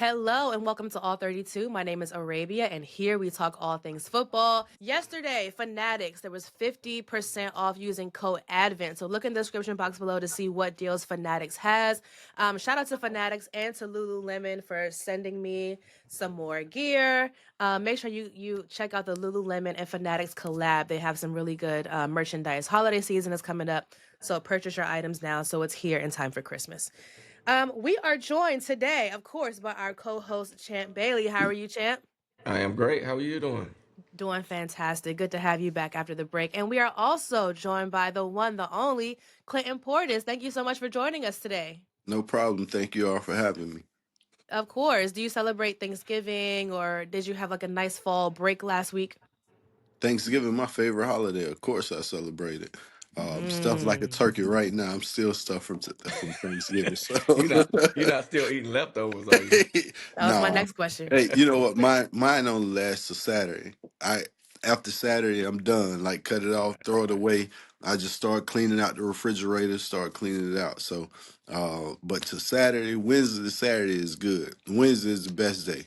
Hello and welcome to ALL32. My name is Arabia, and here we talk all things football. Yesterday, Fanatics, there was 50% off using code ADVENT. So look in the description box below to see what deals Fanatics has. Shout out to Fanatics and to Lululemon for sending me some more gear. Make sure you check out the Lululemon and Fanatics collab. They have some really good merchandise. Holiday season is coming up, so purchase your items now so it's here in time for Christmas. We are joined today, of course, by our co-host Champ Bailey. How are you, Champ? I am great. How are you doing? Doing fantastic. Good to have you back after the break. And we are also joined by the one, the only, Clinton Portis. Thank you so much for joining us today. No problem. Thank you all for having me. Of course. Do you celebrate Thanksgiving or did you have like a nice fall break last week? Thanksgiving, my favorite holiday. Of course, I celebrate it. Stuff like a Mm. turkey right now. I'm still stuffed from Thanksgiving. So, You're not still eating leftovers, are you? That was my nah. next question. Hey, you know what? Mine only lasts till Saturday. After Saturday, I'm done. Like, cut it off, throw it away. I just start cleaning out the refrigerator, start cleaning it out. So, but to Saturday, Wednesday to Saturday is good. Wednesday is the best day.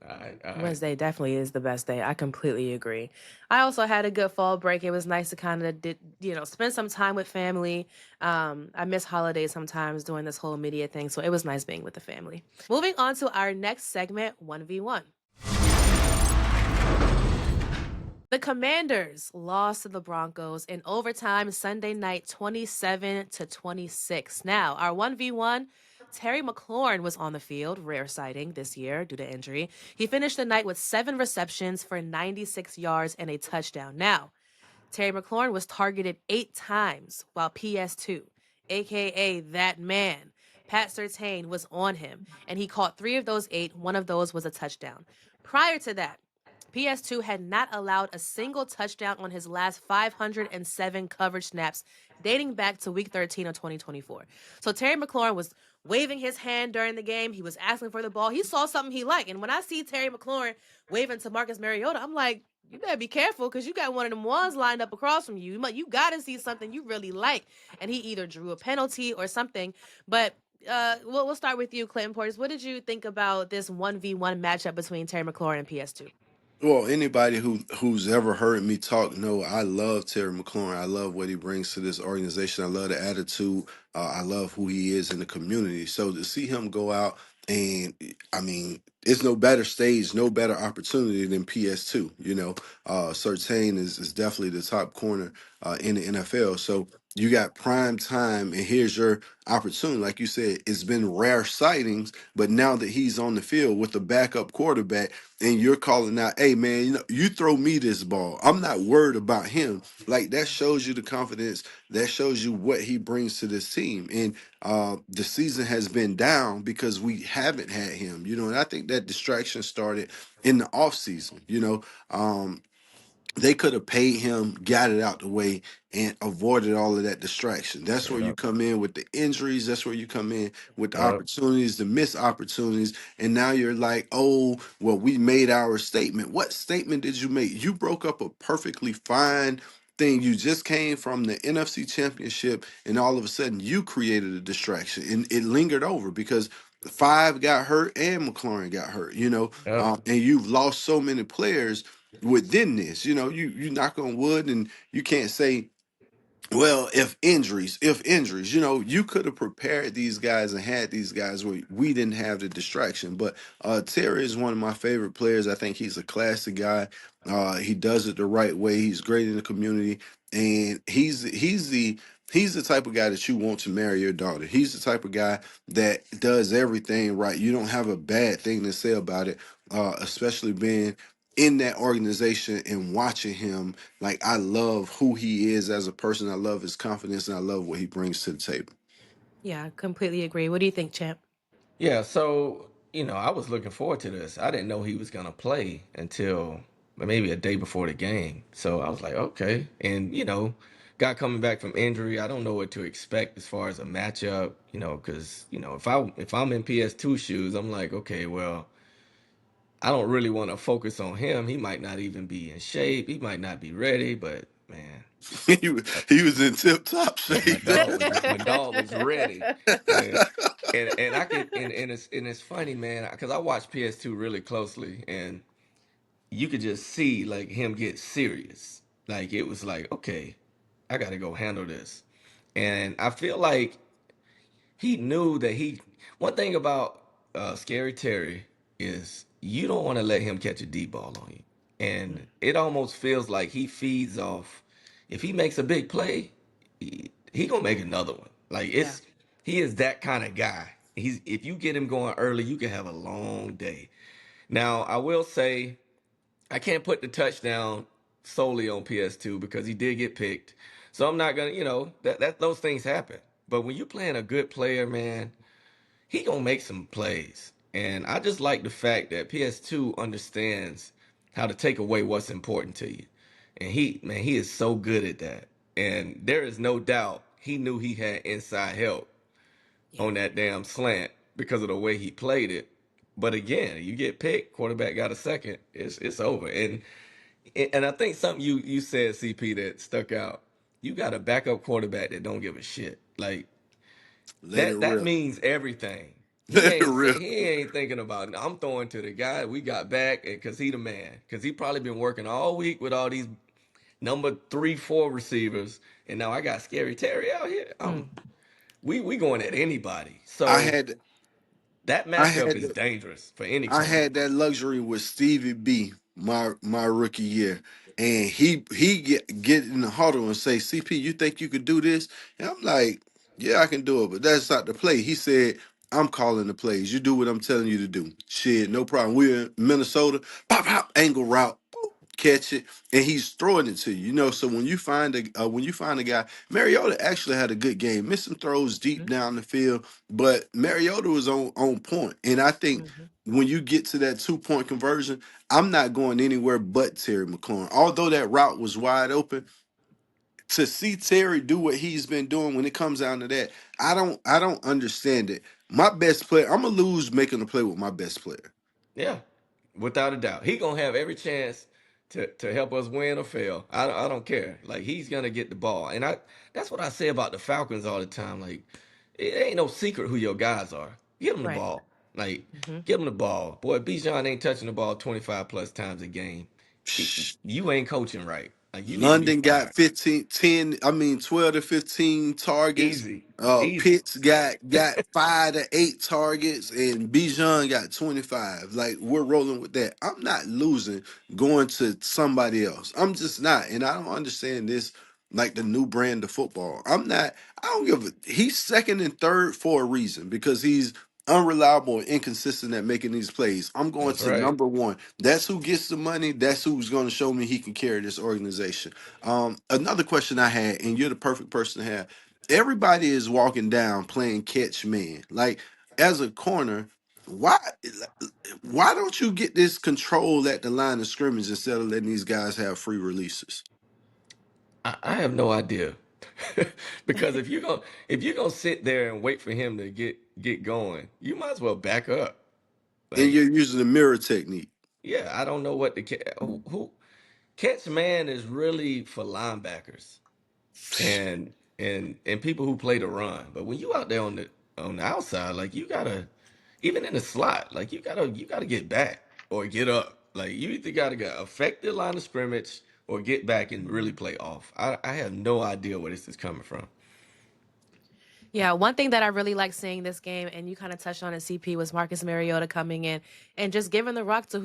All right, all right. Wednesday definitely is the best day. I completely agree. I also had a good fall break. It was nice to kind of spend some time with family. I miss holidays sometimes doing this whole media thing, so it was nice being with the family. Moving on to our next segment, 1v1. The Commanders lost to the Broncos in overtime Sunday night 27-26. Now, our 1v1, Terry McLaurin was on the field, rare sighting this year due to injury. He finished the night with 7 receptions for 96 yards and a touchdown. Now, Terry McLaurin was targeted 8 times, while PS2, aka that man, Pat Surtain, was on him, and he caught 3 of those 8. One of those was a touchdown. Prior to that, PS2 had not allowed a single touchdown on his last 507 coverage snaps dating back to week 13 of 2024. So Terry McLaurin was waving his hand during the game. He was asking for the ball. He saw something he liked. And when I see Terry McLaurin waving to Marcus Mariota, I'm like, you better be careful because you got one of them ones lined up across from you. You got to see something you really like. And he either drew a penalty or something. But we'll start with you, Clinton Portis. What did you think about this 1v1 matchup between Terry McLaurin and PS2? Well, anybody who's ever heard me talk know I love Terry McLaurin. I love what he brings to this organization. I love the attitude. I love who he is in the community. So to see him go out and I mean, it's no better stage, no better opportunity than PS2. Surtain is definitely the top corner in the NFL. So you got prime time, and here's your opportunity. Like you said, it's been rare sightings, but now that he's on the field with the backup quarterback and you're calling out, hey man, you throw me this ball. I'm not worried about him. Like that shows you the confidence. That shows you what he brings to this team. And the season has been down because we haven't had him. And I think that distraction started in the offseason. They could have paid him, got it out the way, and avoided all of that distraction. That's where you Yep, come in with the injuries. That's where you come in with the yep. opportunities, the missed opportunities. And now you're like, oh, well, we made our statement. What statement did you make? You broke up a perfectly fine thing. You just came from the NFC Championship, and all of a sudden you created a distraction. And it lingered over because Five got hurt and McLaurin got hurt, Yep. and you've lost so many players within this. You knock on wood and you can't say, well, if injuries, you could have prepared these guys and had these guys where we didn't have the distraction. But Terry is one of my favorite players. I think he's a classy guy. He does it the right way. He's great in the community, and he's the type of guy that you want to marry your daughter. He's the type of guy that does everything right. You don't have a bad thing to say about it, especially being in that organization and watching him. Like, I love who he is as a person. I love his confidence, and I love what he brings to the table. Yeah, completely agree. What do you think, Champ? Yeah, so, I was looking forward to this. I didn't know he was going to play until maybe a day before the game. So I was like, okay. And, guy coming back from injury, I don't know what to expect as far as a matchup, because, if I'm in PS2 shoes, I'm like, okay, well, I don't really want to focus on him. He might not even be in shape. He might not be ready, but man. He was in tip top My shape. dog was my dog was ready, and and I could and it's funny, man, because I watched PS2 really closely, and you could just see like him get serious. Like it was like, okay, I got to go handle this, and I feel like he knew that he. One thing about Scary Terry is you don't want to let him catch a deep ball on you, and it almost feels like he feeds off. If he makes a big play, he gonna make another one. Like Yeah. he is that kind of guy. He's if you get him going early, you can have a long day. Now I will say I can't put the touchdown solely on PS2 because he did get picked. So I'm not gonna, that those things happen. But when you're playing a good player, man, he gonna make some plays. And I just like the fact that PS2 understands how to take away what's important to you. And he is so good at that. And there is no doubt he knew he had inside help Yeah. on that damn slant because of the way he played it. But again, you get picked, quarterback got a second, it's over. And I think something you said, CP, that stuck out. You got a backup quarterback that don't give a shit. Like Let it that rip. means everything. Let it rip. He ain't thinking about I'm throwing to the guy we got back, and cause he the man. Cause he probably been working all week with all these number 3, 4 receivers, and now I got Scary Terry out here. Mm. We going at anybody. I So had that I matchup had is dangerous for any I corner. had that luxury with Stevie B my rookie year. And he get in the huddle and say, CP, you think you could do this? And I'm like, yeah, I can do it, but that's not the play. He said, I'm calling the plays. You do what I'm telling you to do. Shit, no problem. We're in Minnesota. Pop, pop, angle route. Boop, catch it, and he's throwing it to you. So when you find a guy, Mariota actually had a good game. Missed some throws deep down the field, but Mariota was on point. And I think Mm-hmm. when you get to that 2 point conversion, I'm not going anywhere but Terry McLaurin. Although that route was wide open, to see Terry do what he's been doing when it comes down to that, I don't understand it. My best player, I'm gonna lose making a play with my best player. Yeah, without a doubt. He gonna have every chance to help us win or fail. I don't care. Like he's gonna get the ball, and that's what I say about the Falcons all the time. Like it ain't no secret who your guys are. Give them the Right. ball. Like Mm-hmm. give them the ball. Boy, Bijan ain't touching the ball 25 plus times a game. You ain't coaching right. Like you need to be London got fired. 15, 10. I mean 12 to 15 targets. Easy, easy. Pitts got 5 to 8 targets, and Bijan got 25. Like, we're rolling with that. I'm not losing going to somebody else. I'm just not. And I don't understand this, like the new brand of football. I don't give a he's second and third for a reason, because he's unreliable and inconsistent at making these plays. I'm going That's to right. number one. That's who gets the money. That's who's going to show me he can carry this organization. Another question I had, and you're the perfect person to have. Everybody is walking down playing catch man. Like, as a corner, why why don't you get this control at the line of scrimmage instead of letting these guys have free releases? I have no idea. Because if you're gonna sit there and wait for him to get going, you might as well back up. And Like, you're using the mirror technique. yeah, I don't know what the who catch man is really for linebackers and people who play the run. But when you out there on the outside, like you gotta even in the slot, like you gotta get back or get up. Like you either gotta get affect the line of scrimmage or get back and really play off. I have no idea where this is coming from. Yeah, one thing that I really like seeing this game, and you kind of touched on it, CP, was Marcus Mariota coming in and just giving the rock to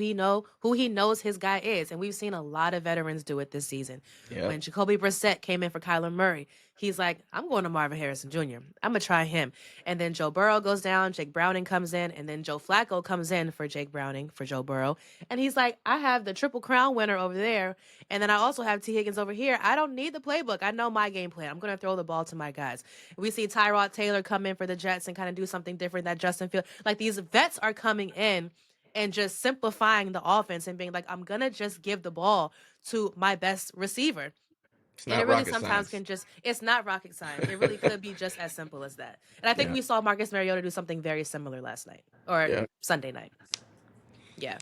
who he knows his guy is. And we've seen a lot of veterans do it this season. Yep. When Jacoby Brissett came in for Kyler Murray, he's like, I'm going to Marvin Harrison Jr. I'm gonna try him. And then Joe Burrow goes down, Jake Browning comes in, and then Joe Flacco comes in for Jake Browning for Joe Burrow. And he's like, I have the Triple Crown winner over there, and then I also have T. Higgins over here. I don't need the playbook. I know my game plan. I'm gonna throw the ball to my guys. We see Tyrod Taylor come in for the Jets and kind of do something different that Justin Field. Like, these vets are coming in and just simplifying the offense and being like, I'm gonna just give the ball to my best receiver. It's And it not really rocket sometimes science. can just, it's not rocket science. It really could be just as simple as that. And I think Yeah. we saw Marcus Mariota do something very similar last night or Yeah. Sunday night. Yeah.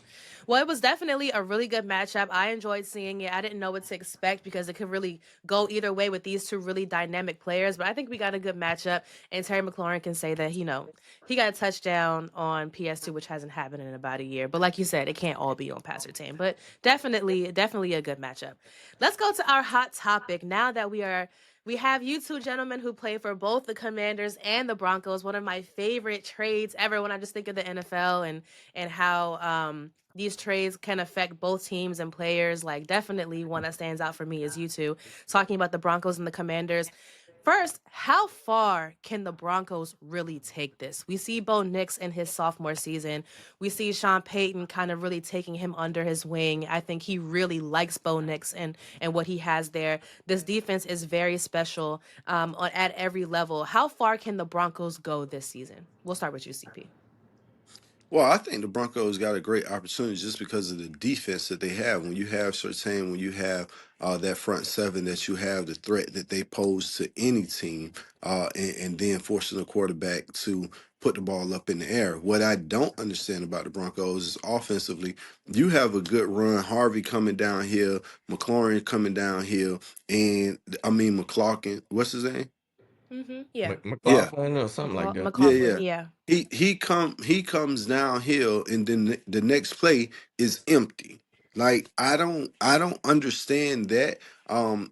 Well, it was definitely a really good matchup. I enjoyed seeing it. I didn't know what to expect because it could really go either way with these two really dynamic players. But I think we got a good matchup. And Terry McLaurin can say that, he got a touchdown on PS2, which hasn't happened in about a year. But like you said, it can't all be on Pat Surtain. But definitely a good matchup. Let's go to our hot topic now that we have you two gentlemen who play for both the Commanders and the Broncos. One of my favorite trades ever when I just think of the NFL and how these trades can affect both teams and players. Like, definitely one that stands out for me is you two talking about the Broncos and the Commanders. First, how far can the Broncos really take this? We see Bo Nix in his sophomore season. We see Sean Payton kind of really taking him under his wing. I think he really likes Bo Nix and what he has there. This defense is very special at every level. How far can the Broncos go this season? We'll start with you, CP. Well, I think the Broncos got a great opportunity just because of the defense that they have. When you have Surtain, when you have that front seven, that you have the threat that they pose to any team, and then forcing the quarterback to put the ball up in the air. What I don't understand about the Broncos is offensively, you have a good run. Harvey coming downhill, McLaurin coming downhill, and I mean McLaughlin. What's his name? Yeah. Yeah, McLaughlin or something like that. yeah, McLaughlin. yeah. Yeah. He comes downhill, and then the next play is empty. Like I don't understand that.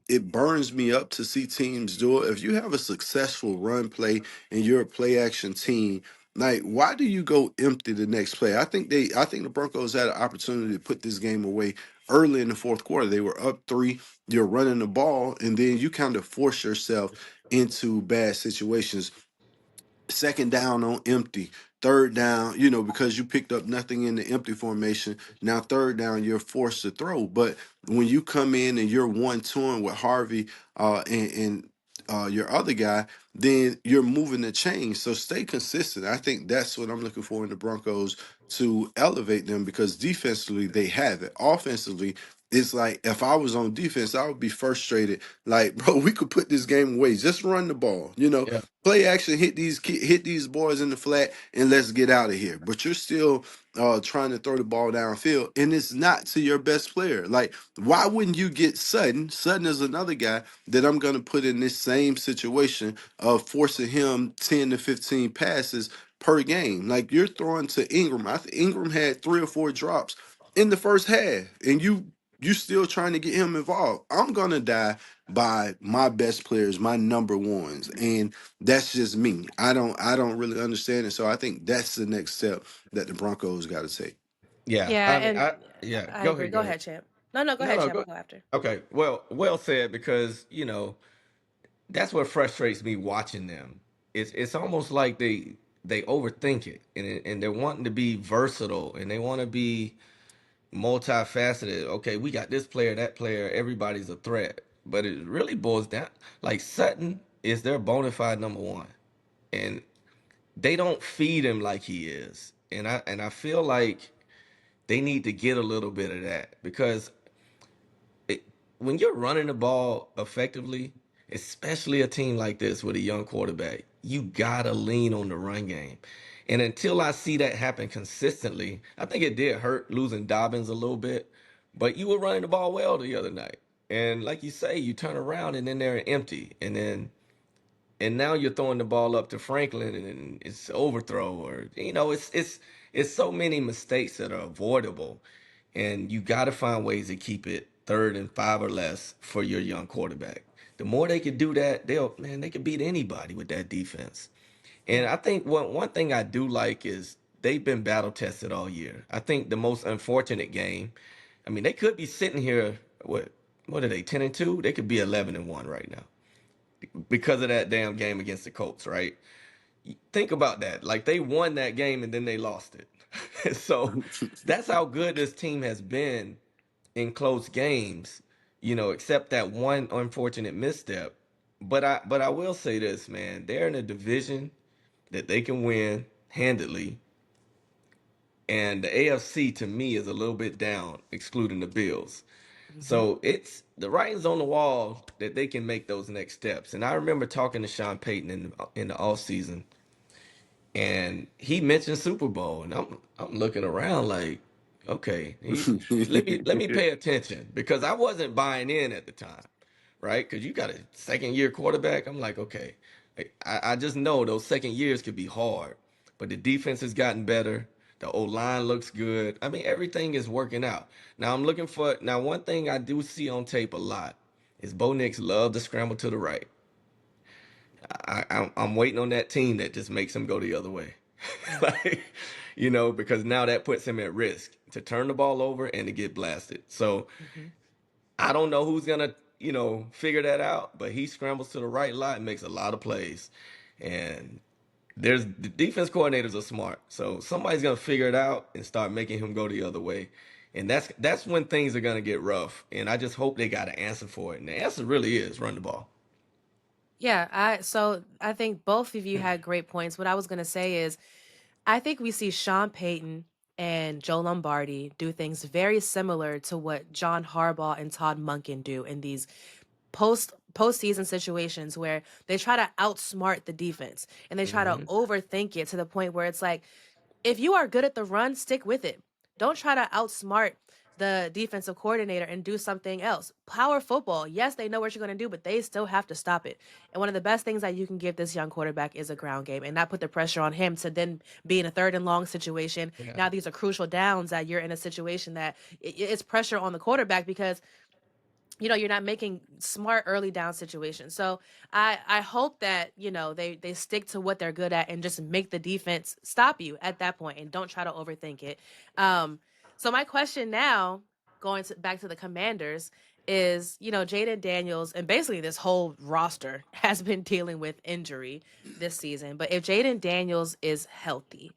It burns me up to see teams do it. If you have a successful run play and you're a play action team, like why do you go empty the next play? I think the Broncos had an opportunity to put this game away early in the fourth quarter. They were up three. You're running the ball, and then you kind of force yourself into bad situations. Second down on empty, third down, because you picked up nothing in the empty formation. Now third down, you're forced to throw. But when you come in and you're 1-2 with Harvey and your other guy, then you're moving the chain. So stay consistent. I think that's what I'm looking for in the Broncos to elevate them, because defensively they have it. Offensively, it's like if I was on defense, I would be frustrated. Like, bro, we could put this game away. Just run the ball. Yeah, Play action, hit these boys in the flat, and let's get out of here. But you're still trying to throw the ball downfield, and it's not to your best player. Like, why wouldn't you get Sutton? Sutton is another guy that I'm going to put in this same situation of forcing him 10 to 15 passes per game. Like, you're throwing to Ingram. I think Ingram had 3 or 4 drops in the first half, and you still trying to get him involved. I'm gonna die by my best players, my number ones, and that's just me. I don't really understand it. So I think that's the next step that the Broncos got to take. yeah. Yeah, I mean, and I Go agree. ahead, Go go ahead. ahead, champ. No, go No, ahead, no, champ. go. I'll go after. Okay, well said. Because that's what frustrates me watching them. It's almost like they overthink it, and they're wanting to be versatile, and they want to be multifaceted. Okay, we got this player, that player, everybody's a threat. But it really boils down, like Sutton is their bona fide number one. And they don't feed him like he is. And I feel like they need to get a little bit of that, because it, when you're running the ball effectively, especially a team like this with a young quarterback, you gotta lean on the run game. And until I see that happen consistently, I think it did hurt losing Dobbins a little bit, but you were running the ball well the other night. And like you say, you turn around and then they're empty. And now you're throwing the ball up to Franklin and it's overthrow, or it's so many mistakes that are avoidable, and you got to find ways to keep it third and 5 or less for your young quarterback. The more they can do that, they can beat anybody with that defense. And Yeah. I think one thing I do like is they've been battle tested all year. I think the most unfortunate game, I mean, they could be sitting here, what are they, 10-2? They could be 11-1 right now because of that damn game against the Colts, right? Think about that. Like, they won that game and then they lost it. So that's how good this team has been in close games, except that one unfortunate misstep. But I will say this, man, they're in a division that they can win handedly. And the AFC to me is a little bit down, excluding the Bills. Hmm. So it's the writing's on the wall that they can make those next steps. And I remember talking to Sean Payton in the off season, and he mentioned Super Bowl, and I'm looking around like, Okay, let me pay attention because I wasn't buying in at the time, right? Because you got a second year quarterback. I'm like, okay, I just know those second years could be hard, but the defense has gotten better. The O line looks good. I mean, everything is working out. Now I'm looking for now. One thing I do see on tape a lot is Bo Nix love to scramble to the right. I'm waiting on that team that just makes him go the other way. Yeah. Like, because now that puts him at risk to turn the ball over and to get blasted. So Hmm. I don't know who's gonna, figure that out, but he scrambles to the right lot and makes a lot of plays. And there's the defense coordinators are smart. So somebody's gonna figure it out and start making him go the other way. And that's when things are gonna get rough. And I just hope they got an answer for it. And the answer really is run the ball. Yeah, I think both of you had great points. What I was gonna say is I think we see Sean Payton and Joe Lombardi do things very similar to what John Harbaugh and Todd Monken do in these postseason situations where they try to outsmart the defense and they try to Hmm. overthink it to the point where it's like, if you are good at the run, stick with it. Don't try to outsmart the defensive coordinator and do something else. Power football, yes, they know what you're going to do, but they still have to stop it. And one of the best things that you can give this young quarterback is a ground game and not put the pressure on him to then be in a third and long situation. Yeah. Now, these are crucial downs that you're in a situation that it's pressure on the quarterback because you're not making smart early down situations. So I hope that they stick to what they're good at and just make the defense stop you at that point and don't try to overthink it. um so my question now, back to the Commanders, is Jaden Daniels and basically this whole roster has been dealing with injury this season, but if Jaden Daniels is healthy,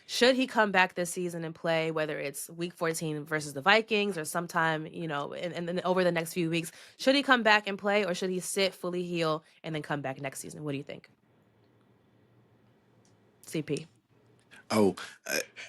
should he come back this season and play, whether it's week 14 versus the Vikings or sometime, and then over the next few weeks, should he come back and play or should he sit, fully heal, and then come back next season? What do you think, CP? Oh,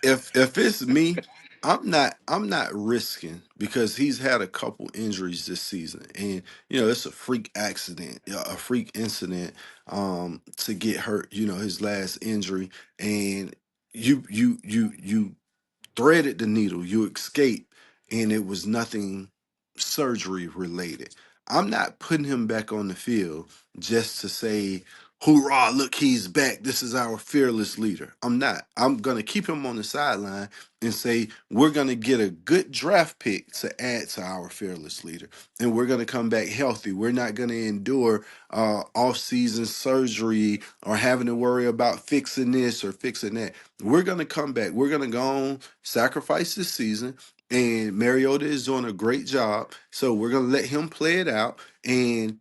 if it's me, I'm not risking because he's had a couple injuries this season, and it's a freak accident, a freak incident, to get hurt. His last injury, and you threaded the needle, you escaped, and it was nothing surgery related. I'm not putting him back on the field just to say, hoorah, look, he's back. This is our fearless leader. I'm not. I'm going to keep him on the sideline and say, we're going to get a good draft pick to add to our fearless leader. And we're going to come back healthy. We're not going to endure off-season surgery or having to worry about fixing this or fixing that. We're going to come back. We're going to go on, sacrifice this season. And Mariota is doing a great job. So we're going to let him play it out. And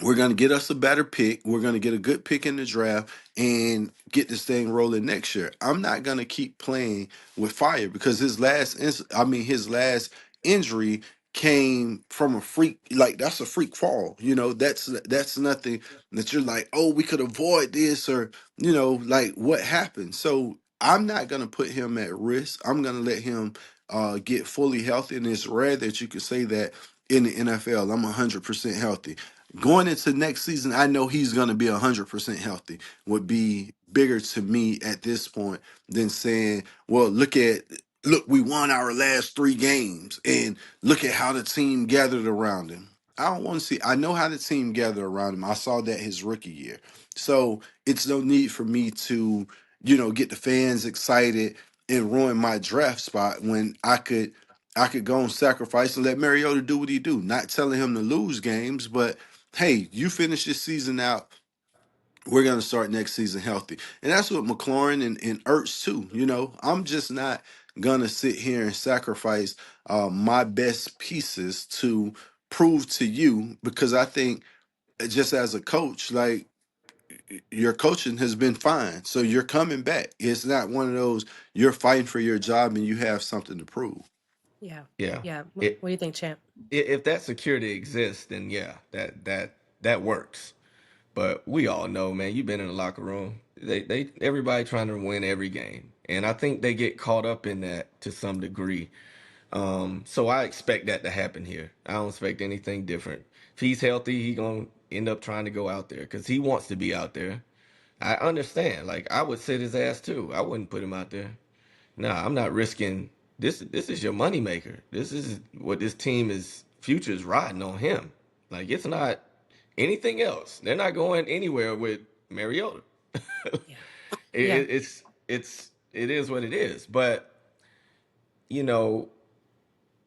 we're going to get us a better pick. We're going to get a good pick in the draft and get this thing rolling next year. I'm not going to keep playing with fire because his last injury came from a freak. Like, that's a freak fall. That's nothing that you're like, oh, we could avoid this, or like, what happened. So I'm not going to put him at risk. I'm going to let him get fully healthy. And it's rare that you could say that in the NFL. I'm 100% healthy. Going into next season, I know he's going to be 100% healthy. Would be bigger to me at this point than saying, well, look, we won our last 3 games, and look at how the team gathered around him. I don't want to see. I know how the team gathered around him. I saw that his rookie year. So it's no need for me to, get the fans excited and ruin my draft spot when I could go and sacrifice and let Mariota do what he do. Not telling him to lose games, but hey, you finish this season out. We're gonna start next season healthy, and that's what McLaurin and Ertz too. I'm just not gonna sit here and sacrifice my best pieces to prove to you, because I think, just as a coach, like, your coaching has been fine, so you're coming back. It's not one of those you're fighting for your job and you have something to prove. Yeah. Yeah. Yeah. It, What do you think, Champ? if that security exists, then yeah, that works. But we all know, man, you've been in the locker room. Everybody trying to win every game. And I think they get caught up in that to some degree. So I expect that to happen here. I don't expect anything different. If he's healthy, he gonna end up trying to go out there because he wants to be out there. I understand. Like, I would sit his ass too. I wouldn't put him out there. Nah, I'm not risking. This is your moneymaker. This is what this team is future is riding on him. Like it's not anything else. They're not going anywhere with Mariota. Yeah. Yeah. It is what it is. But you know,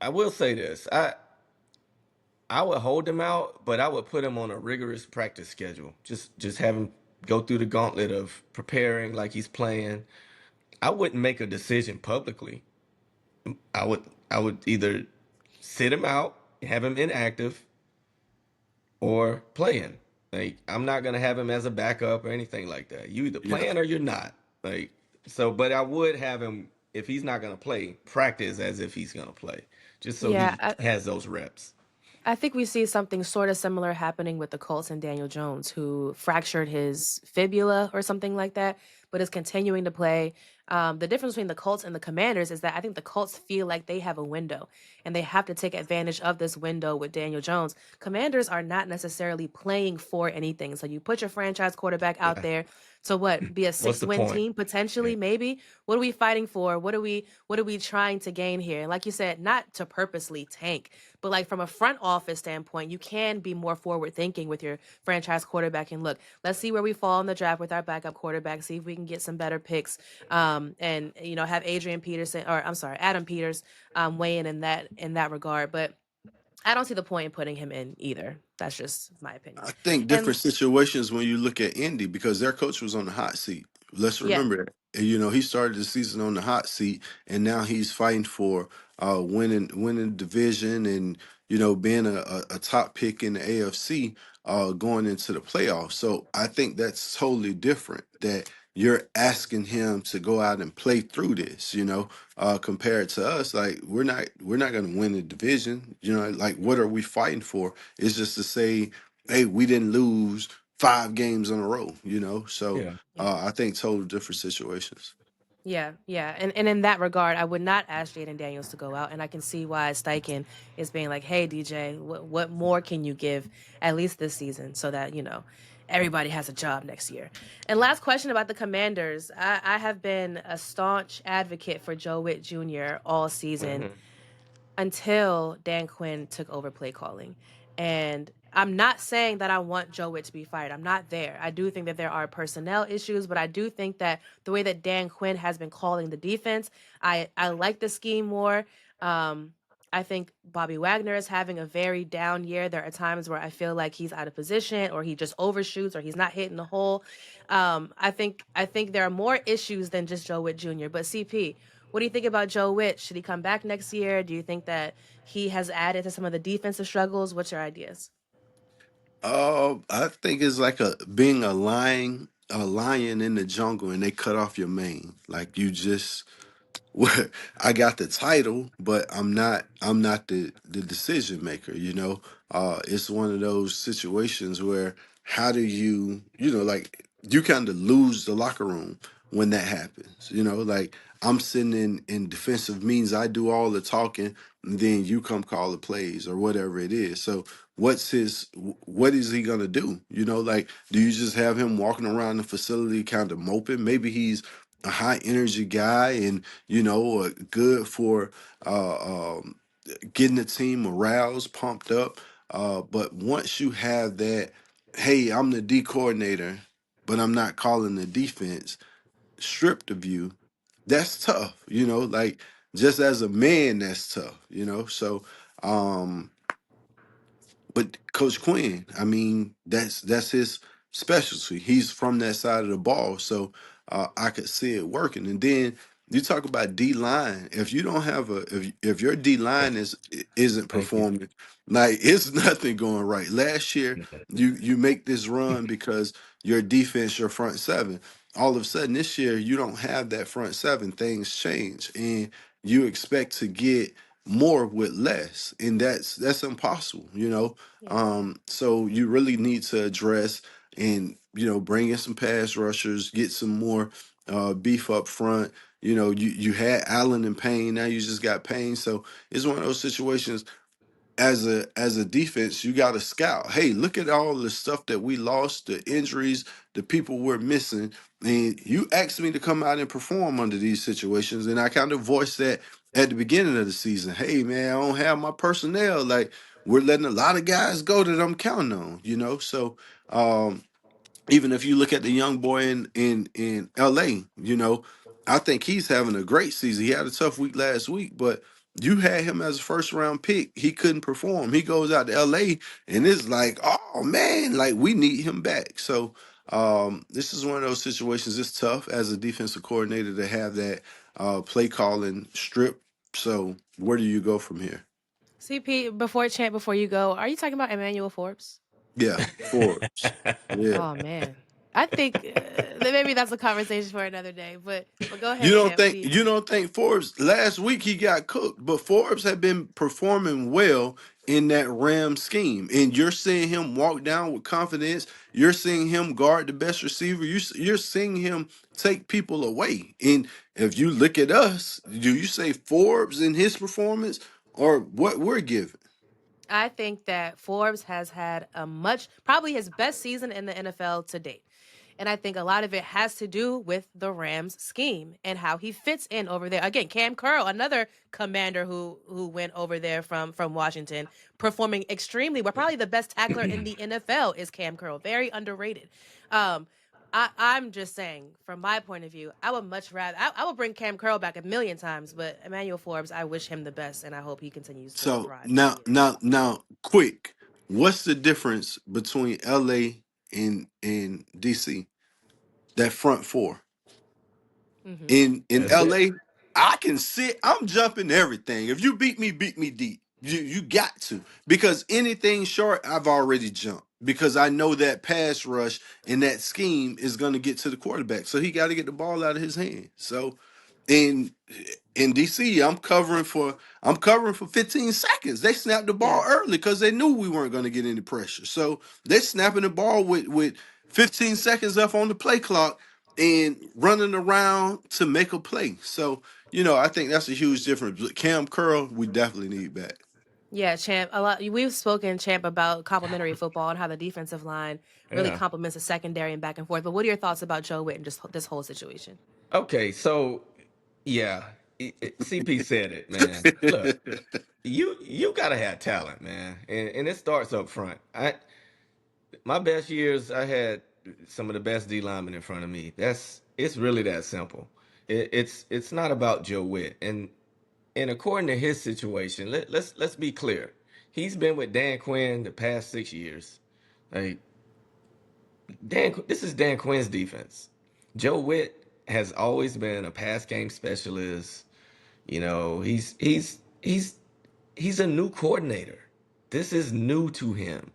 I will say this. I would hold him out, but I would put him on a rigorous practice schedule. Just have him go through the gauntlet of preparing like he's playing. I wouldn't make a decision publicly. I would either sit him out, have him inactive, or playing. Like I'm not gonna have him as a backup or anything like that. You either Yeah. playing or you're not. Like so, but I would have him if he's not gonna play, practice as if he's gonna play, just so Yeah. he has those reps. I think we see something sort of similar happening with the Colts and Daniel Jones, who fractured his fibula or something like that, but is continuing to play. The difference between the Colts and the Commanders is that I think the Colts feel like they have a window and they have to take advantage of this window with Daniel Jones. Commanders are not necessarily playing for anything. So you put your franchise quarterback out Yeah. there to what, be a What's the 6-win point? team Yeah. potentially, maybe? What are we fighting for? What are we trying to gain here? And like you said, not to purposely tank, but like from a front office standpoint, you can be more forward thinking with your franchise quarterback and look, let's see where we fall in the draft with our backup quarterback, see if we can get some better picks. And have Adrian Peterson, or I'm sorry, Adam Peters weigh in that regard. But I don't see the point in putting him in either. That's just my opinion. I think And different situations when you look at Indy because their coach was on the hot seat. Let's yeah, remember that. And, he started the season on the hot seat, and now he's fighting for winning the division and being a top pick in the AFC going into the playoffs. So I think that's totally different. That you're asking him to go out and play through this. Compared to us, like we're not going to win the division. Like what are we fighting for? It's just to say hey, we didn't lose 5 games in a row. So Yeah. yeah. I think total different situations. Yeah, yeah. And in that regard, I would not ask Jaden Daniels to go out. And I can see why Steichen is being like, hey, DJ, what more can you give at least this season so that, everybody has a job next year? And last question about the Commanders. I have been a staunch advocate for Joe Whitt Jr. all season Hmm. until Dan Quinn took over play calling. And I'm not saying that I want Joe Whitt to be fired. I'm not there. I do think that there are personnel issues, but I do think that the way that Dan Quinn has been calling the defense, I like the scheme more. Um, I think Bobby Wagner is having a very down year. There are times where I feel like he's out of position or he just overshoots or he's not hitting the hole. I think there are more issues than just Joe Whitt Jr. But CP, what do you think about Joe Whitt? Should he come back next year? Do you think that he has added to some of the defensive struggles? What's your ideas? I think it's like being a lion in the jungle, and they cut off your mane. Like you just where I got the title, but I'm not the decision maker, It's one of those situations where how do like you kind of lose the locker room when that happens, like I'm sitting in defensive means I do all the talking and then you come call the plays or whatever it is. So what is he gonna do? Like do you just have him walking around the facility kind of moping? Maybe he's a high energy guy and good for getting the team aroused, pumped up. But once you have that, hey, I'm the D coordinator, but I'm not calling the defense, stripped of you, that's tough. Like just as a man, that's tough. So, um, but Coach Quinn, I mean, that's his specialty. He's from that side of the ball, so I could see it working. And then you talk about D line. If you don't have if your D line isn't Thank you. performing, like it's nothing going right. Last year, you make this run because your defense, your front seven. All of a sudden, this year you don't have that front seven. Things change, and you expect to get more with less, and that's impossible. Yeah. So you really need to address and bring in some pass rushers, get some more beef up front. You had Allen and Payne, now you just got Payne. So it's one of those situations as a defense, you got to scout. Hey, look at all the stuff that we lost, the injuries, the people we're missing. And you asked me to come out and perform under these situations, and I kind of voiced that at the beginning of the season, hey man, I don't have my personnel. Like we're letting a lot of guys go that I'm counting on, you know. So um, even if you look at the young boy in LA, you know, I think he's having a great season. He had a tough week last week, but you had him as a first round pick. He couldn't perform. He goes out to LA and it's like, oh man, like we need him back. So this is one of those situations. It's tough as a defensive coordinator to have that play calling strip. So where do you go from here? CP, before you go, are you talking about Emmanuel Forbes? Yeah, Forbes. Yeah. Oh man, I think that maybe that's a conversation for another day. But go ahead, champ. What do you You think? don't think Forbes last week he got cooked, but Forbes had been performing well in that Ram scheme, and you're seeing him walk down with confidence. You're seeing him guard the best receiver. You're seeing him take people away. And if you look at us, do you say Forbes in his performance or what we're giving? I think that Forbes has had probably his best season in the NFL to date. And I think a lot of it has to do with the Rams scheme and how he fits in over there. Again, Cam Curl, another commander who went over there from Washington, performing extremely well. Probably the best tackler in the NFL is Cam Curl. Very underrated. Um, I'm just saying, from my point of view, I would much rather I would bring Cam Curl back a million times, but Emmanuel Forbes, I wish him the best, and I hope he continues to So thrive this now, year. now, now, quick. What's the difference between LA and DC? That front four. Mm-hmm. In That's it. LA, I can sit, I'm jumping everything. If you beat me deep. You got to. Because anything short, I've already jumped. Because I know that pass rush and that scheme is going to get to the quarterback. So he got to get the ball out of his hand. So in in DC, I'm covering for 15 seconds. They snapped the Yeah. ball early because they knew we weren't going to get any pressure. So they're snapping the ball with 15 seconds left on the play clock and running around to make a play. So, you know, I think that's a huge difference. But Cam Curl, we definitely need back. Yeah, Champ. A lot. We've spoken, Champ, about complementary football and how the defensive line really Yeah. complements the secondary and back and forth. But what are your thoughts about Joe Whitt and just this whole situation? Okay, so yeah, CP said it, man. Look, you gotta have talent, man, and it starts up front. My best years, I had some of the best D linemen in front of me. It's really that simple. It's not about Joe Whitt, and according to his situation, let's be clear. He's been with Dan Quinn the past 6 years. Like this is Dan Quinn's defense. Joe Whitt has always been a pass game specialist. You know, he's a new coordinator. This is new to him.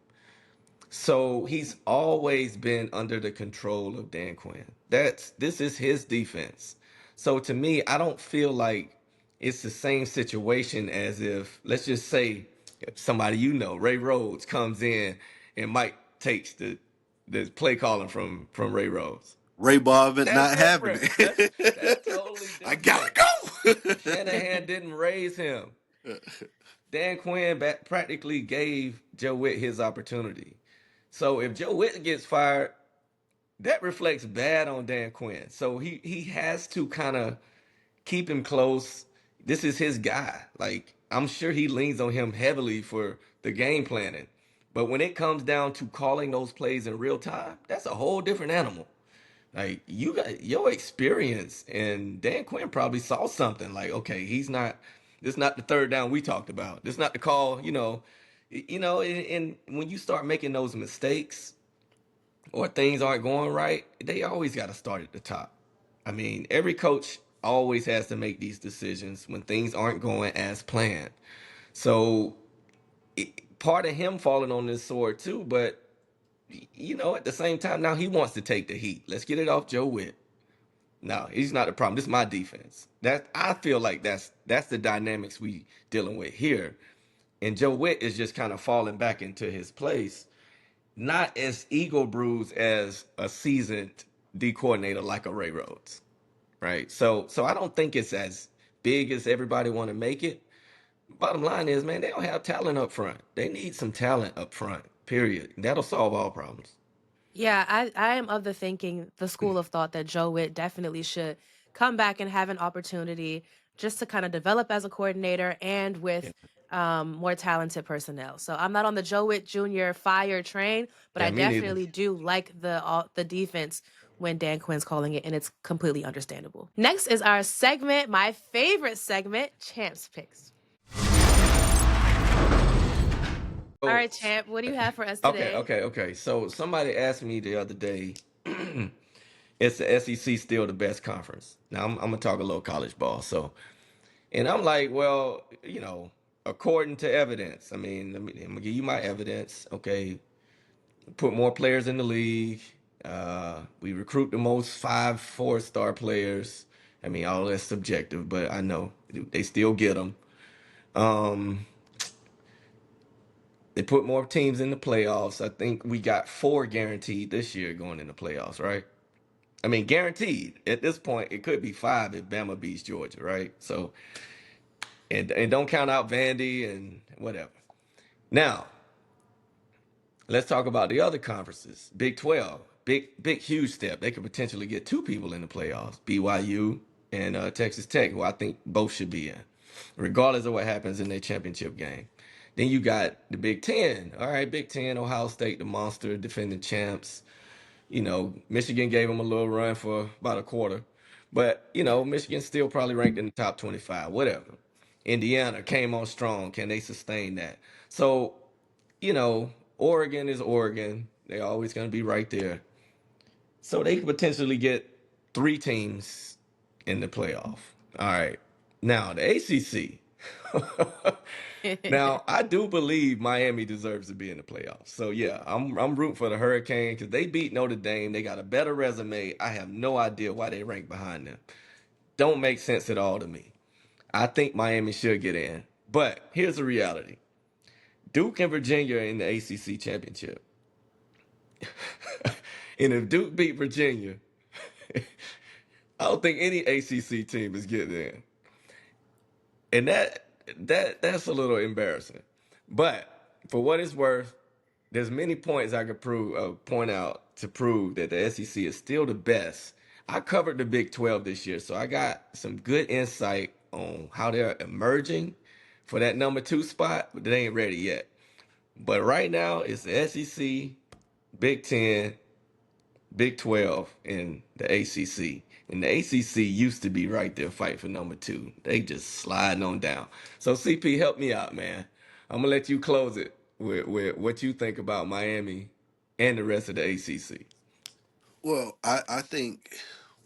So he's always been under the control of Dan Quinn. This is his defense. So to me, I don't feel like it's the same situation as if, let's just say, somebody you know, Ray Rhodes comes in and Mike takes the play calling from Ray Rhodes. Ray Barvin That's not having different. That's it. totally I gotta different. go. Shanahan didn't raise him. Dan Quinn practically gave Joe Whitt his opportunity. So if Joe Whitt gets fired, that reflects bad on Dan Quinn. So he has to kind of keep him close. This is his guy. Like I'm sure he leans on him heavily for the game planning. But when it comes down to calling those plays in real time, that's a whole different animal. Like you got your experience, and Dan Quinn probably saw something. Like, okay, he's not. This is not the third down we talked about. This is not the call. And when you start making those mistakes or things aren't going right, they always got to start at the top. I mean, every coach always has to make these decisions when things aren't going as planned. So part of him falling on this sword too, but at the same time, now he wants to take the heat. Let's get it off Joe Whitt. No, he's not the problem. This is my defense. That I feel like that's the dynamics we dealing with here. And Joe Whitt is just kind of falling back into his place, not as ego bruised as a seasoned D coordinator like a Ray Rhodes, right? So I don't think it's as big as everybody want to make it. Bottom line is, man, they don't have talent up front. They need some talent up front. Period. That'll solve all problems. Yeah, I am of the school of thought that Joe Whitt definitely should come back and have an opportunity just to kind of develop as a coordinator and Yeah, with more talented personnel. So I'm not on the Joe Whitt Jr. fire train, but I yeah, me neither. definitely do like the defense when Dan Quinn's calling it, and it's completely understandable. Next is our segment, my favorite segment, Champs Picks. All Oh, right, Champ, what do you have for us okay, today? okay, okay. So somebody asked me the other day, is the SEC still the best conference? Now I'm gonna talk a little college ball. So, and I'm like, well, according to evidence. I mean, I'm gonna give you my evidence. Okay, put more players in the league. We recruit the most 5 4-star players. I mean, all that's subjective, but I know they still get them. Um, they put more teams in the playoffs. I think we got 4 guaranteed this year going in the playoffs, right? I mean, guaranteed. At this point, it could be 5 if Bama beats Georgia, right? So, and don't count out Vandy and whatever. Now, let's talk about the other conferences. Big 12, big, huge step. They could potentially get 2 people in the playoffs: BYU and Texas Tech, who I think both should be in, regardless of what happens in their championship game. Then you got the Big Ten. All right, Big Ten, Ohio State, the monster, defending champs. Michigan gave them a little run for about a quarter, but Michigan still probably ranked in the top 25, whatever. Indiana came on strong. Can they sustain that? So, Oregon is Oregon. They're always going to be right there. So they could potentially get 3 teams in the playoff. All right. Now, the ACC. Now, I do believe Miami deserves to be in the playoffs. So yeah, I'm rooting for the Hurricane because they beat Notre Dame. They got a better resume. I have no idea why they rank behind them. Don't make sense at all to me. I think Miami should get in. But here's the reality. Duke and Virginia are in the ACC championship. And if Duke beat Virginia, I don't think any ACC team is getting in. And that's a little embarrassing. But for what it's worth, there's many points I could point out to prove that the SEC is still the best. I covered the Big 12 this year, so I got some good insight on how they're emerging for that number 2 spot, but they ain't ready yet. But right now, it's the SEC, Big 10, Big 12, and the ACC. And the ACC used to be right there fighting for number 2. They just sliding on down. So CP, help me out, man. I'm gonna let you close it with what you think about Miami and the rest of the ACC. Well, I think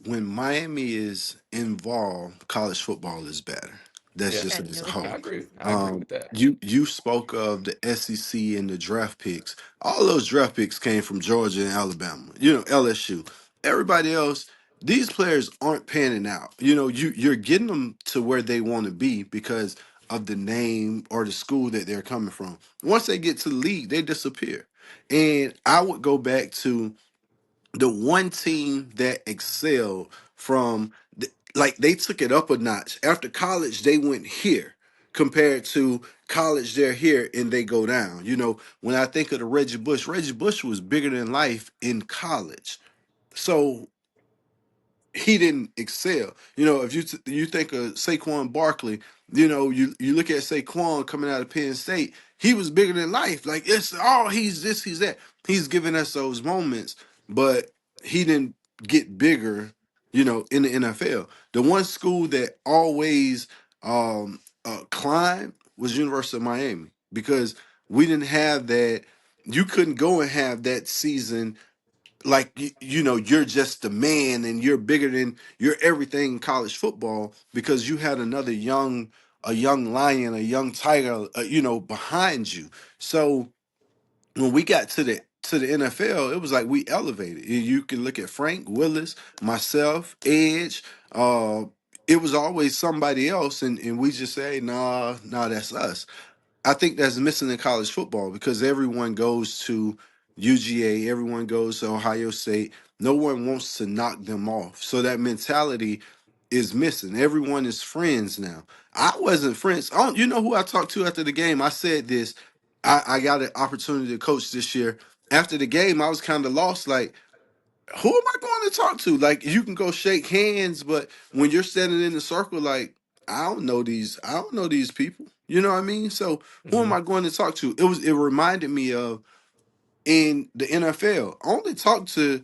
when Miami is involved, college football is better. That's Yeah, just as a Definitely. I whole. agree. I agree with that. You spoke of the SEC and the draft picks. All those draft picks came from Georgia and Alabama. LSU. Everybody else, these players aren't panning out. You're getting them to where they want to be because of the name or the school that they're coming from. Once they get to the league, they disappear. And I would go back to the one team that excelled like they took it up a notch after college. They went here compared to college, they're here and they go down. When I think of the Reggie Bush was bigger than life in college. So he didn't excel. If you think of Saquon Barkley, you look at Saquon coming out of Penn State, he was bigger than life. Like he's this, he's that. He's giving us those moments, but he didn't get bigger, in the NFL. The one school that always climbed was University of Miami because we didn't have that. You couldn't go and have that season like you're just the man and you're everything in college football because you had a young lion, a young tiger, behind you. So when we got to the NFL, it was like we elevated. You can look at Frank Willis, myself, Edge. It was always somebody else, and we just say, nah, that's us. I think that's missing in college football because everyone goes to UGA, everyone goes to Ohio State. No one wants to knock them off. So that mentality is missing. Everyone is friends now. I wasn't friends. You know who I talked to after the game? I said this. I got an opportunity to coach this year. After the game, I was kind of lost. Like, who am I going to talk to? Like, you can go shake hands, but when you're standing in the circle, like, I don't know these. I don't know these people. You know what I mean? So who am Hmm. I going to talk to? It reminded me of in the NFL. I only talk to,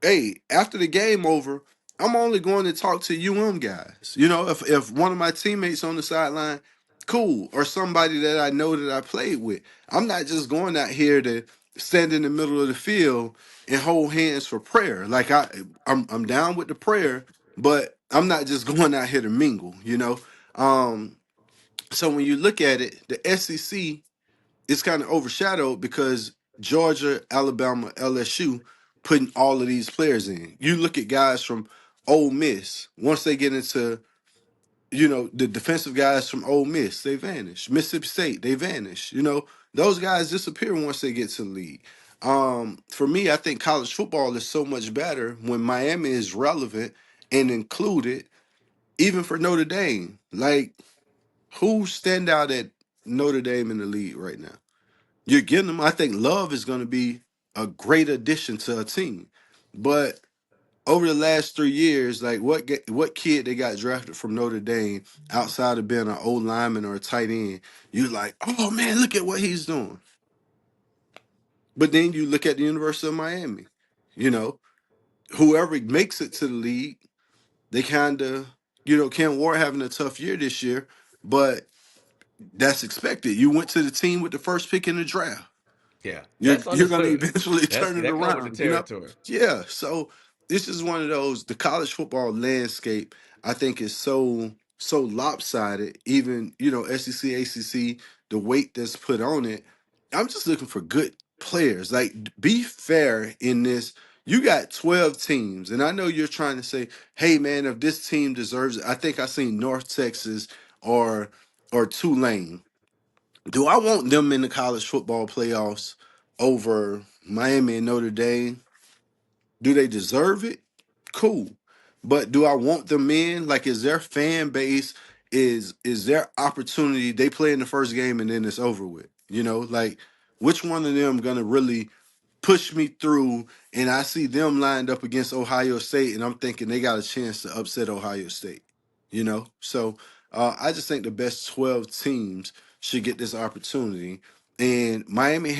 hey, after the game over, I'm only going to talk to guys. You know, if one of my teammates on the sideline, cool, or somebody that I know that I played with. I'm not just going out here to stand in the middle of the field and hold hands for prayer. Like I'm down with the prayer, but I'm not just going out here to mingle, you know. So when you look at it, the SEC is kind of overshadowed because Georgia, Alabama, LSU putting all of these players in. You look at guys from Ole Miss. Once they get into, the defensive guys from Ole Miss, they vanish. Mississippi State, they vanish. Those guys disappear once they get to the league. For me, I think college football is so much better when Miami is relevant and included, even for Notre Dame. Like, who stand out at Notre Dame in the league right now? You're getting them. I think Love is going to be a great addition to a team. But over the last 3 years, like what kid they got drafted from Notre Dame outside of being an old lineman or a tight end, you like, oh man, look at what he's doing. But then you look at the University of Miami, you know, whoever makes it to the league, they kind of, Ken Ward having a tough year this year, but that's expected. You went to the team with the first pick in the draft. Yeah, You're that's you're gonna understood. eventually That's turn it that comes with the around, you know? territory. Yeah. So this is one of those, the college football landscape, I think, is so lopsided, even, SEC, ACC, the weight that's put on it. I'm just looking for good players. Like, be fair in this. You got 12 teams, and I know you're trying to say, hey man, if this team deserves it. I think I seen North Texas or Tulane. Do I want them in the college football playoffs over Miami and Notre Dame? Do they deserve it? Cool. But do I want them in? Like, is their fan base, is their opportunity, they play in the first game and then it's over with? Like, which one of them gonna really push me through, and I see them lined up against Ohio State and I'm thinking they got a chance to upset Ohio State. So I just think the best 12 teams should get this opportunity. And Miami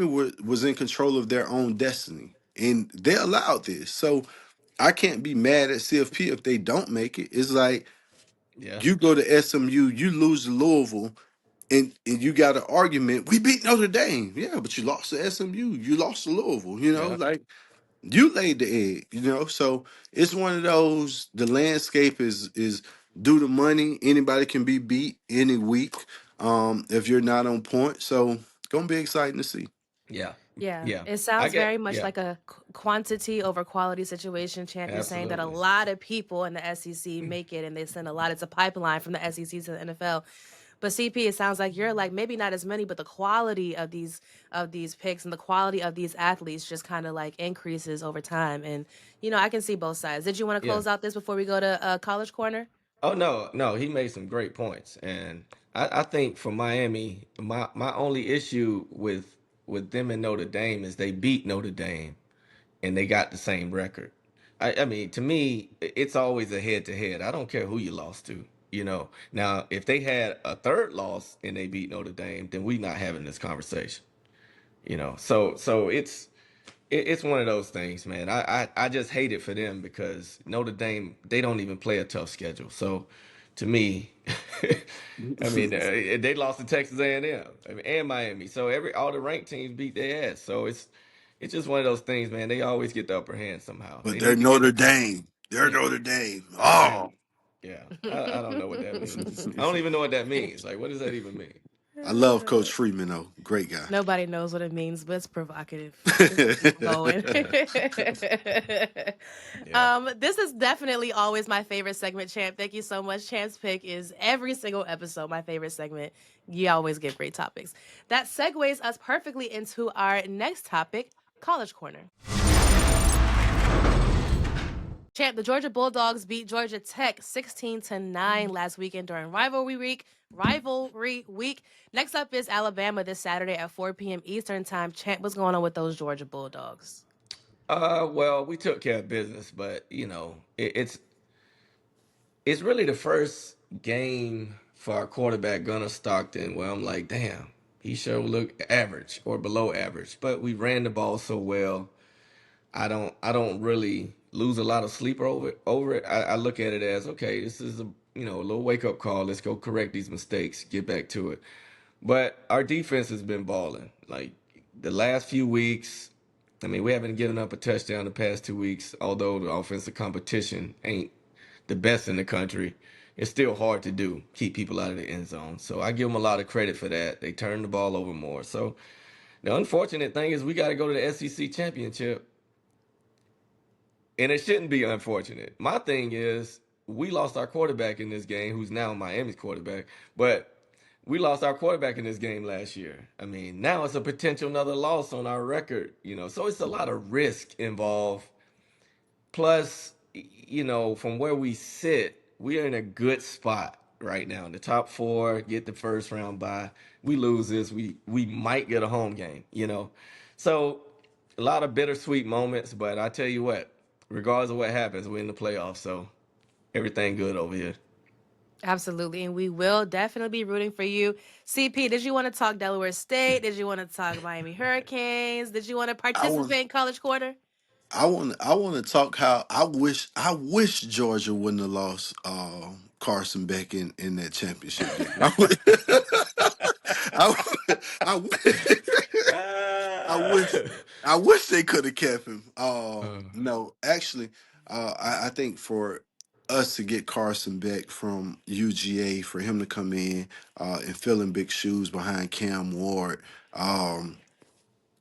was in control of their own destiny, and they allowed this. So I can't be mad at CFP if they don't make it. It's like, Yeah, you go to SMU, you lose to Louisville, and you got an argument. We beat Notre Dame. Yeah, but you lost to SMU. You lost to Louisville. yeah, Like, you laid the egg. So it's one of those. The landscape is due to money. Anybody can be beat any week. If you're not on point. So it's gonna be exciting to see. yeah, Yeah, yeah. it I sounds get. very much Yeah, like a quantity over quality situation. Champ, you're saying that a absolutely. lot of people in the SEC make it, and they send a lot. It's a pipeline from the SEC to the NFL. But CP, it sounds like you're like maybe not as many, but the quality of these picks and the quality of these athletes just kind of like increases over time. And I can see both sides. Did you want to Yeah. close out this before we go to College Corner? Oh no, no, he made some great points, and I think for Miami, my only issue with them and Notre Dame is they beat Notre Dame, and they got the same record. I mean, to me, it's always a head to head. I don't care who you lost to. Now if they had a third loss and they beat Notre Dame, then we not having this conversation. So it's one of those things, man. I just hate it for them because Notre Dame, they don't even play a tough schedule. So to me, I mean, they lost to Texas A&M, and Miami. So all the ranked teams beat their ass. So it's just one of those things, man. They always get the upper hand somehow. But They they're need to get Notre Dame. They're yeah, Notre Dame. yeah, Oh. yeah. I don't know what that means. I don't even know what that means. Like, what does that even mean? I love Coach Freeman though. Great guy. Nobody knows what it means, but it's provocative. Just keep going. Yeah. This is definitely always my favorite segment, Champ. Thank you so much. Champ's Pick is every single episode my favorite segment. You always give great topics. That segues us perfectly into our next topic, College Corner. Champ, the Georgia Bulldogs beat Georgia Tech 16-9 last weekend during rivalry week. Next up is Alabama this Saturday at 4 p.m. Eastern Time. Champ, what's going on with those Georgia Well, we took care of business, but it's it's really the first game for our quarterback Gunnar Stockton where I'm like, damn, he sure look average or below average. But we ran the ball so well. I don't really lose a lot of sleep over it. I look at it as okay, this is a little wake up call. Let's go correct these mistakes, get back to it. But our defense has been balling. Like the last few weeks, I mean, we haven't given up a touchdown the past 2 weeks, although the offensive competition ain't the best in the country. It's still hard to do, keep people out of the end zone. So I give them a lot of credit for that. They turn the ball over more. So the unfortunate thing is we got to go to the SEC championship, and it shouldn't be unfortunate. My thing is we lost our quarterback in this game, who's now Miami's quarterback, but we lost our quarterback in this game last year. I mean, now it's a potential another loss on our record. So it's a lot of risk involved. Plus, from where we sit, we are in a good spot right now in the top four. Get the first round bye. We lose this, we might get a home game. So a lot of bittersweet moments, but I tell you what, regardless of what happens, we're in the playoffs, so everything good over here. Absolutely. And we will definitely be rooting for you. CP, did you want to talk Delaware State? Did you want to talk Miami Hurricanes? Did you want to I want participate in College Quarter? I want to talk how I wish Georgia wouldn't have lost Carson Beck in that championship game. I, I, I wish Ah. I wish they could have kept him. Uh, No, actually, I think for us to get Carson Beck from UGA, for him to come in and fill in big shoes behind Cam Ward,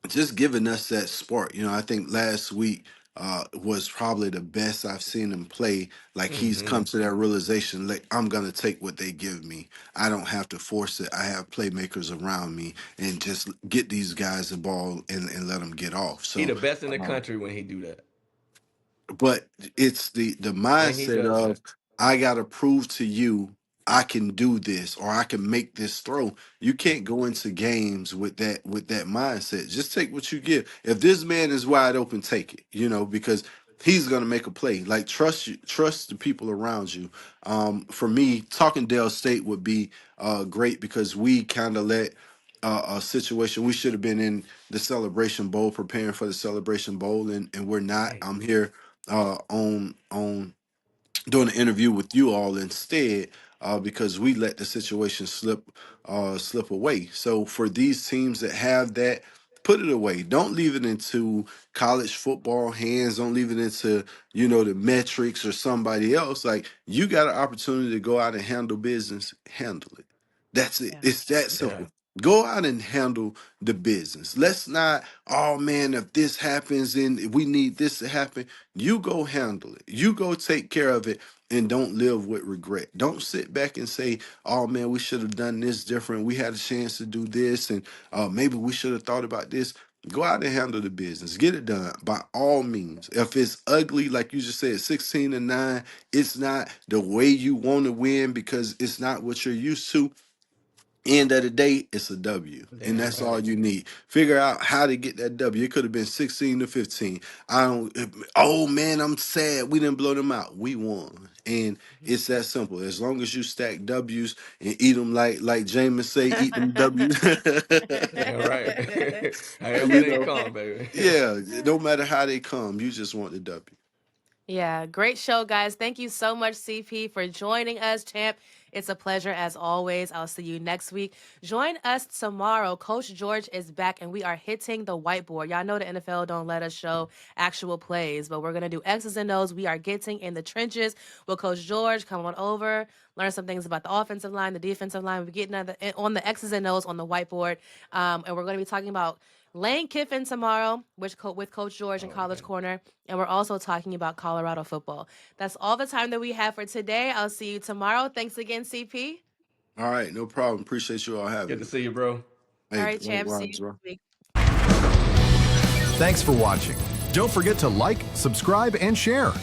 just giving us that spark. I think last week was probably the best I've seen him play. Like he's come hmm to that realization, like I'm gonna take what they give me. I don't have to force it. I have playmakers around me, and just get these guys the ball and let them get off. He So the best in the uh, country when he do that. but it's the When he mindset does of that. I gotta prove to you I can do this or I can make this throw. You can't go into games with that mindset. Just take what you give. If this man is wide open, take it. Because he's gonna make a play. Like trust you, trust the people around you. For me, talking Dale State would be great because we kind of let a situation we should have been in the Celebration Bowl, preparing for the Celebration Bowl, and we're not. Right. I'm here on doing an interview with you all instead because we let the situation slip away. So for these teams that have that, put it away. Don't leave it into college football hands. Don't leave it into the metrics or somebody else. Like you got an opportunity to go out and handle business, handle it. That's it. Yeah. It's that Yeah. simple. Go out and handle the business. Let's not, oh man, if this happens and we need this to happen, you go handle it. You go take care of it and don't live with regret. Don't sit back and say, oh man, we should have done this different. We had a chance to do this and maybe we should have thought about this. Go out and handle the business. Get it done by all means. If it's ugly, like you just said, 16-9, it's not the way you want to win because it's not what you're used to. End of the day, it's a W, and Damn that's all right. you need. Figure out how to get that W. It could have been 16-15. I don't. Oh man, I'm sad. We didn't blow them out. We won, and it's that simple. As long as you stack W's and eat them like Jameis say, eat them W's. Damn right. However you they know, come, baby. yeah. No matter how they come, you just want the W. Yeah, great show, guys. Thank you so much, CP, for joining us, champ. It's a pleasure as always. I'll see you next week. Join us tomorrow. Coach George is back, and we are hitting the whiteboard. Y'all know the NFL don't let us show actual plays, but we're going to do X's and O's. We are getting in the trenches with Coach George. Come on over, learn some things about the offensive line, the defensive line. We're getting on the X's and O's on the whiteboard, and we're going to be talking about Lane Kiffin tomorrow, with Coach George in Oh College man. Corner. And we're also talking about Colorado football. That's all the time that we have for today. I'll see you tomorrow. Thanks again, CP. All right, no problem. Appreciate you all Good having to me. see you, bro. All Hey, right, champ. See you likewise, bro. next week. Thanks for watching. Don't forget to like, subscribe, and share.